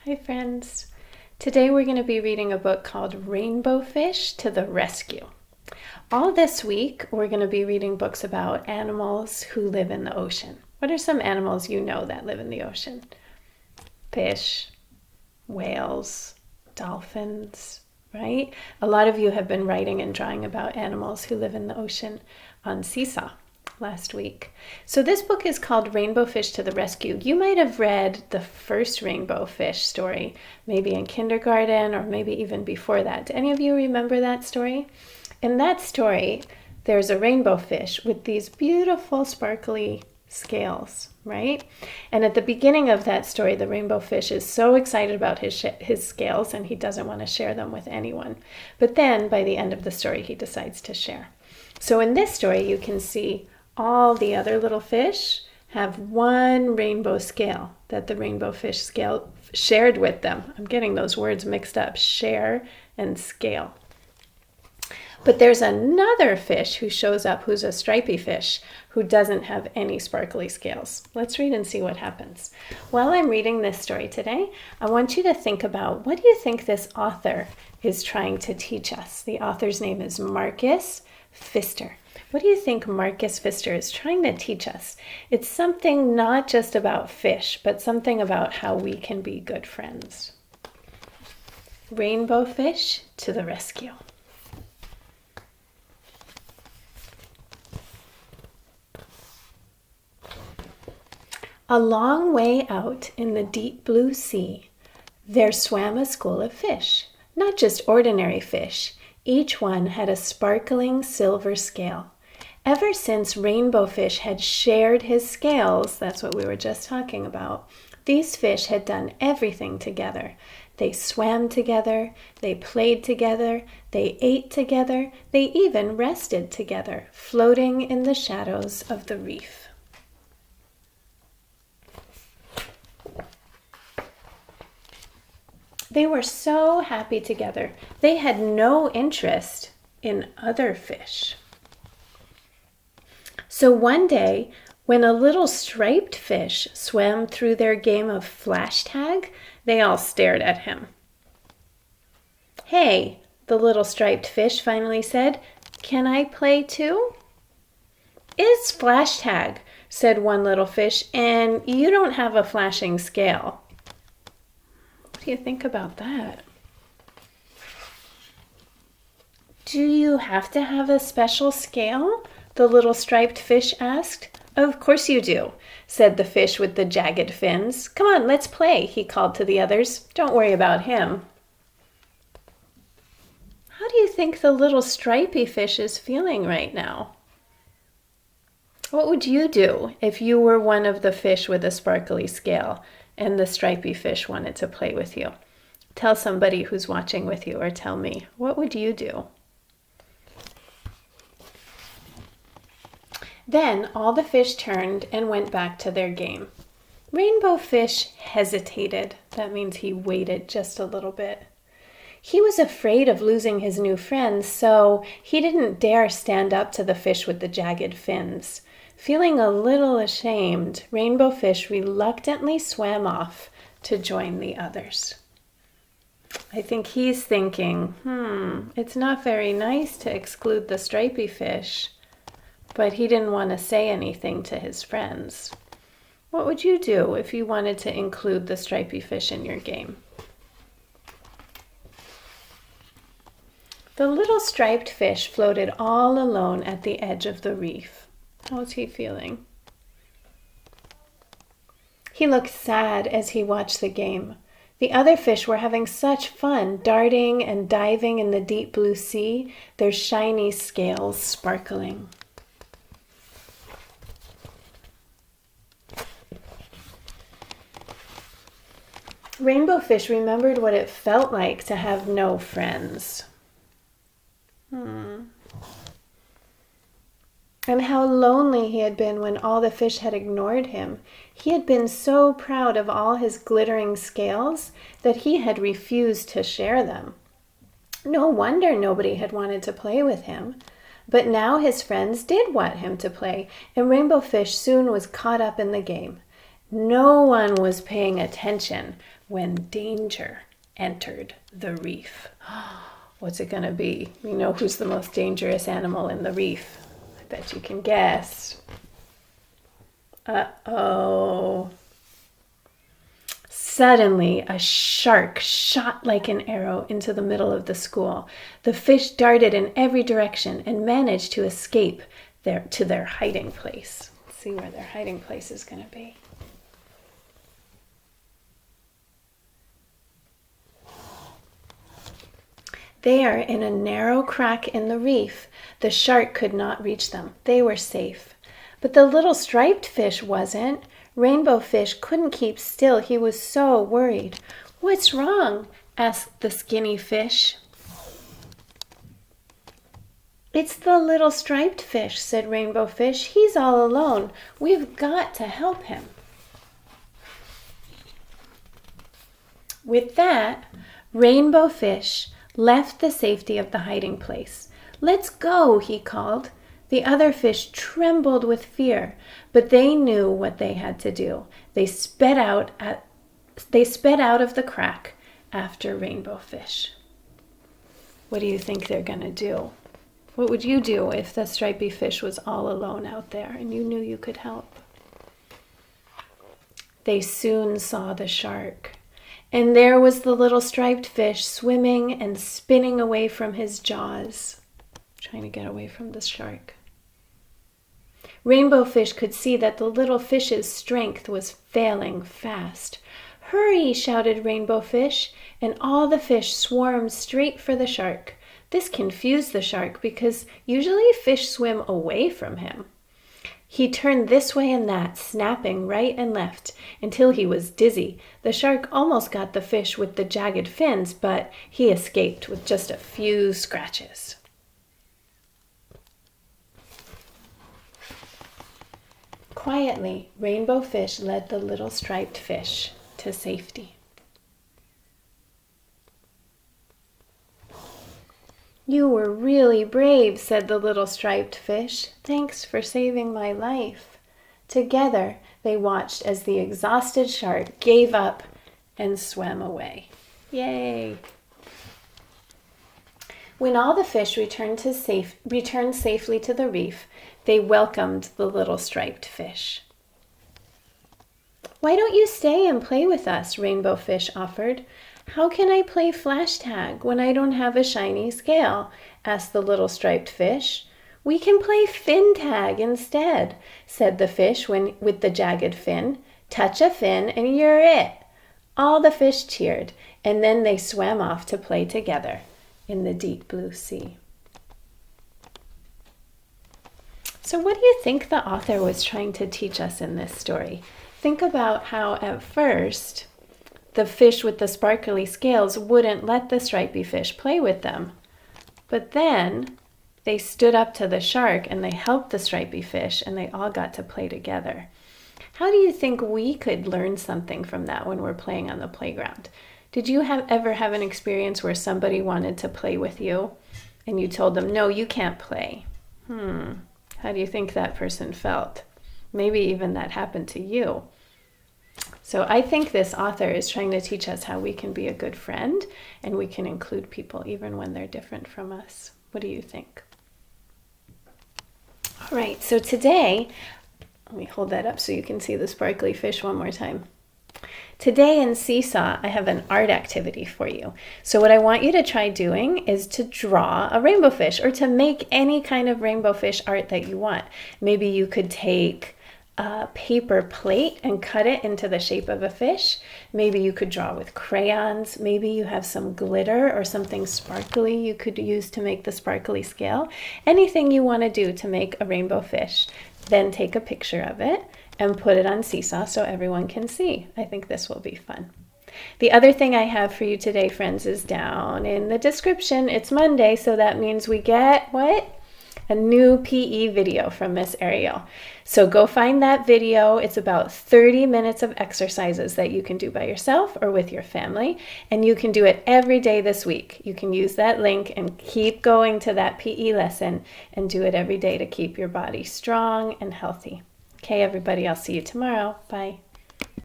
Hi friends. Today we're going to be reading a book called Rainbow Fish to the Rescue. All this week we're going to be reading books about animals who live in the ocean. What are some animals you know that live in the ocean? Fish, whales, dolphins, right? A lot of you have been writing and drawing about animals who live in the ocean on Seesaw last week. So this book is called Rainbow Fish to the Rescue. You might have read the first Rainbow Fish story, maybe in kindergarten or maybe even before that. Do any of you remember that story? In that story, there's a rainbow fish with these beautiful sparkly scales, right? And at the beginning of that story, the rainbow fish is so excited about his scales and he doesn't want to share them with anyone. But then by the end of the story, he decides to share. So in this story, you can see all the other little fish have one rainbow scale that the rainbow fish scale shared with them. I'm getting those words mixed up, share and scale. But there's another fish who shows up who's a stripy fish who doesn't have any sparkly scales. Let's read and see what happens. While I'm reading this story today, I want you to think about, what do you think this author is trying to teach us? The author's name is Marcus Pfister. What do you think Marcus Pfister is trying to teach us? It's something not just about fish, but something about how we can be good friends. Rainbow fish to the rescue. A long way out in the deep blue sea, there swam a school of fish, not just ordinary fish. Each one had a sparkling silver scale. Ever since Rainbow Fish had shared his scales, that's what we were just talking about, these fish had done everything together. They swam together, they played together, they ate together, they even rested together, floating in the shadows of the reef. They were so happy together. They had no interest in other fish. So one day, when a little striped fish swam through their game of flash tag, they all stared at him. "Hey," the little striped fish finally said, "can I play too?" "It's flash tag," said one little fish, "and you don't have a flashing scale." What do you think about that? "Do you have to have a special scale?" the little striped fish asked. "Of course you do," said the fish with the jagged fins. "Come on, let's play," he called to the others. "Don't worry about him." How do you think the little stripy fish is feeling right now? What would you do if you were one of the fish with a sparkly scale and the stripy fish wanted to play with you? Tell somebody who's watching with you, or tell me. What would you do? Then all the fish turned and went back to their game. Rainbow Fish hesitated. That means he waited just a little bit. He was afraid of losing his new friends, so he didn't dare stand up to the fish with the jagged fins. Feeling a little ashamed, Rainbow Fish reluctantly swam off to join the others. I think he's thinking, it's not very nice to exclude the stripy fish. But he didn't want to say anything to his friends. What would you do if you wanted to include the stripy fish in your game? The little striped fish floated all alone at the edge of the reef. How's he feeling? He looked sad as he watched the game. The other fish were having such fun, darting and diving in the deep blue sea, their shiny scales sparkling. Rainbow Fish remembered what it felt like to have no friends. And how lonely he had been when all the fish had ignored him. He had been so proud of all his glittering scales that he had refused to share them. No wonder nobody had wanted to play with him. But now his friends did want him to play, and Rainbow Fish soon was caught up in the game. No one was paying attention, when danger entered the reef. What's it going to be? You know who's the most dangerous animal in the reef? I bet you can guess. Uh-oh. Suddenly, a shark shot like an arrow into the middle of the school. The fish darted in every direction and managed to escape to their hiding place. Let's see where their hiding place is going to be. There, in a narrow crack in the reef, the shark could not reach them. They were safe. But the little striped fish wasn't. Rainbow Fish couldn't keep still. He was so worried. "What's wrong?" asked the skinny fish. "It's the little striped fish," said Rainbow Fish. "He's all alone. We've got to help him." With that, Rainbow Fish left the safety of the hiding place. "Let's go," he called. The other fish trembled with fear, but they knew what they had to do. They sped out of the crack after Rainbow Fish. What do you think they're going to do? What would you do if the stripy fish was all alone out there and you knew you could help? They soon saw the shark. And there was the little striped fish swimming and spinning away from his jaws, trying to get away from the shark. Rainbow Fish could see that the little fish's strength was failing fast. "Hurry!" shouted Rainbow Fish, and all the fish swarmed straight for the shark. This confused the shark because usually fish swim away from him. He turned this way and that, snapping right and left, until he was dizzy. The shark almost got the fish with the jagged fins, but he escaped with just a few scratches. Quietly, Rainbow Fish led the little striped fish to safety. "You were really brave," said the little striped fish. "Thanks for saving my life." Together, they watched as the exhausted shark gave up and swam away. Yay! When all the fish returned safely to the reef, they welcomed the little striped fish. "Why don't you stay and play with us?" Rainbow Fish offered. "How can I play flash tag when I don't have a shiny scale?" asked the little striped fish. "We can play fin tag instead," said the fish with the jagged fin. "Touch a fin and you're it." All the fish cheered, and then they swam off to play together in the deep blue sea. So what do you think the author was trying to teach us in this story? Think about how at first the fish with the sparkly scales wouldn't let the stripy fish play with them. But then they stood up to the shark and they helped the stripy fish and they all got to play together. How do you think we could learn something from that when we're playing on the playground? Did you ever have an experience where somebody wanted to play with you and you told them, "No, you can't play"? How do you think that person felt? Maybe even that happened to you. So I think this author is trying to teach us how we can be a good friend and we can include people even when they're different from us. What do you think? All right, so today, let me hold that up so you can see the sparkly fish one more time. Today in Seesaw, I have an art activity for you. So what I want you to try doing is to draw a rainbow fish or to make any kind of rainbow fish art that you want. Maybe you could take a paper plate and cut it into the shape of a fish. Maybe you could draw with crayons. Maybe you have some glitter or something sparkly you could use to make the sparkly scale. Anything you want to do to make a rainbow fish. Then take a picture of it and put it on Seesaw so everyone can see. I think this will be fun. The other thing I have for you today, friends, is down in the description. It's Monday, so that means we get, what? A new PE video from Miss Ariel. So go find that video. It's about 30 minutes of exercises that you can do by yourself or with your family, and you can do it every day this week. You can use that link and keep going to that PE lesson and do it every day to keep your body strong and healthy. Okay, everybody, I'll see you tomorrow. Bye.